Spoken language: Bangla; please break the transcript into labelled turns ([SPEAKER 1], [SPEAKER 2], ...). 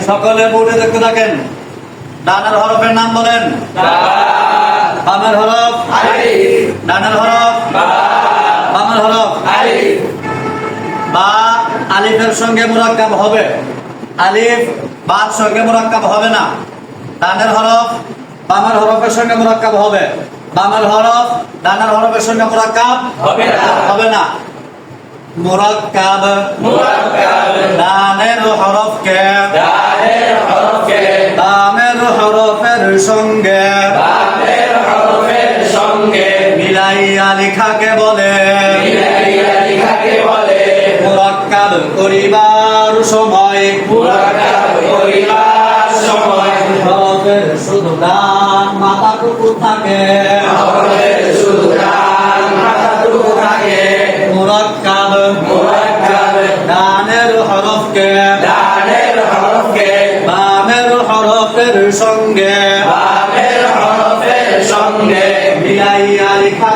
[SPEAKER 1] সকলে বোর্ডে দেখতে থাকেন। ডানের হরফের নাম বলেন। বামের হরফ ডানের হরফ বামের হরফ বা আলিফের সঙ্গে মুরাক্কাব হবে, আলিফ বার সঙ্গে মুরাক্কাব হবে না। ডানের হরফ বামের হরফের সঙ্গে মুরাক্কাব হবে, বামের হরফ ডানের হরফের সঙ্গে মুরাক্কাব হবে না। মুরাক্কাব ডানের হরফকে বামের হরফের সঙ্গে মিলাইয়া লেখাকে বলে। মুরাক্কাব করিবার সময় হরফের শুধু ডান মাথাটুকু থাকে। মুরাক্কাব ডানের হরফকে বামের হরফের সঙ্গে মিলাইয়া লেখা